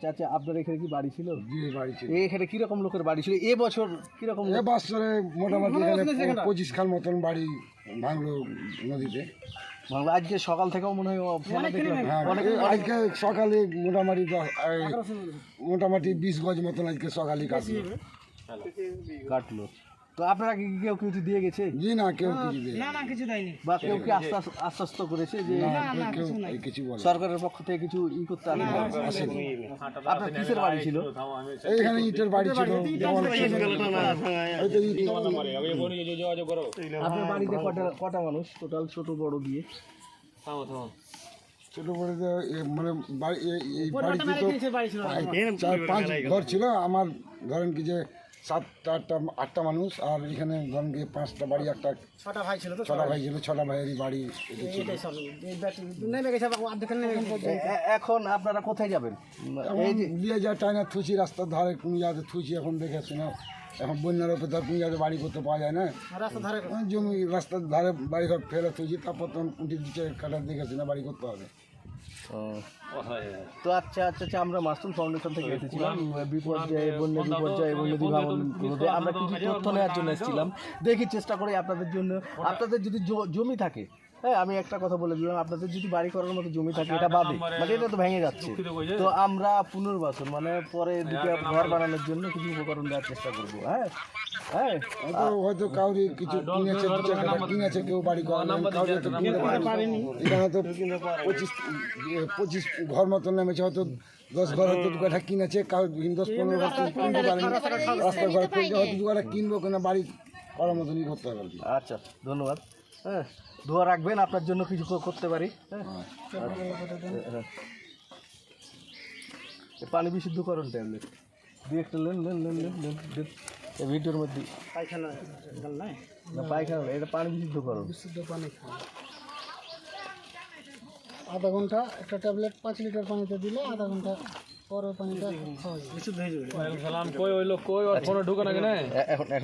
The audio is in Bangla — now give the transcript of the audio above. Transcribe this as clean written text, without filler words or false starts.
চাচা আপনার এখানে কি বাড়ি ছিল? জি বাড়ি ছিল। এখানে কিরকম লোকের বাড়ি ছিল এ বছর? কিরকম এ বছরে মোটামুটি এখানে 25 খাল মতন বাড়ি ভাঙলো নদীতে। বাংলা আজকে সকাল থেকেও মনে হয় ফেলা দেখলাম। হ্যাঁ আজকে সকালে মোটামুটি 20 গজ মতন আজকে সকালে কাটলো। তো আপনারা কি কেউ কিছু দিয়ে গেছে? জি না কেউ কিছু দেয় কিছু দেয়নি বা কেউ কি আশ্বস্ত করেছে যে কেউ কিছু বলে সরকারের পক্ষ থেকে কিছু করতে আসেনি? আপনার কিসের বাড়ি ছিল? এইখানে ইটের বাড়ি ছিল। আপনার বাড়িতে কটা মানুষ টোটাল ছোট বড় দিয়ে? ছোট বড় মানে এই বাড়িতে তো 4-5 ঘর ছিল। আমার ধরেন কি যে 7-8টা মানুষ, আর এখানে ধরেন কি 5টা বাড়ি, একটা 6টা ভাই ছিল তো 6টা ভাই ছিল, 6টা ভাইয়েরই বাড়ি ছিল। এখন আপনারা কোথায় যাবেন? এই যে দিয়ে যা টাইনা থুচি রাস্তার ধারে কোন জায়গাতে থুচি এখন দেখে শুনে, এখন বন্যার উপর ধর কোন জায়গায় বাড়ি করতে পাওয়া যায় না, জমি রাস্তার ধারে বাড়ি ঘর ফেলে থুচি, তারপর তখন কুটি দিচ্ছে কাটা দেখে শুনে বাড়ি করতে হবে। তো আচ্ছা, আমরা মাস্তুল ফাউন্ডেশন থেকে এসেছিলাম বিপর্যয়, বন্যা বিপর্যয় এবং নদী ভাঙন রোধে আমরা কিছু তথ্য নেওয়ার জন্য এসেছিলাম। দেখি চেষ্টা করি আপনাদের জন্য, আপনাদের যদি জমি থাকে, হ্যাঁ আমি একটা কথা বলে দিলাম, আপনাদের যদি বাড়ি করার মতো জমি থাকে, এটা বাদে মানে এটা তো ভেঙে যাচ্ছে, তো আমরা পুনর্বাসন মানে পরে দিকে ঘর বানানোর জন্য কিছু উপকরণ দেওয়ার চেষ্টা করবো। হ্যাঁ হ্যাঁ হয়তো কাউরি কিছু কিনেছে, কিনেছে কেউ বাড়ি করা, কাউরি হয়তো কিনতে পারেনি। এখানে হয়তো 25 ঘর মতো নেমেছে, হয়তো 10 ঘর হয়তো 2 কিনেছে, কাউ 10-15 ঘর কিনতে পারেনি। রাস্তার ঘরে হয়তো 2 কিনবো কিনা বাড়ি করার মতনই করতে হবে। আচ্ছা ধন্যবাদ। হ্যাঁ দোয়া রাখবেন, আপনার জন্য কিছু করতে পারি। হ্যাঁ পানি বিশুদ্ধকরণ ট্যাবলেট দিয়ে একটা নেন ভিডিওর মধ্যে। পায়খানা না পায়খানা, এটা পানি বিশুদ্ধকরণ। বিশুদ্ধ পানি আধা ঘন্টা একটা ট্যাবলেট 5 লিটার পানিতে দিলে আধা ঘন্টা পরে পানিটা বিশুদ্ধ হয়ে যাবে। এখন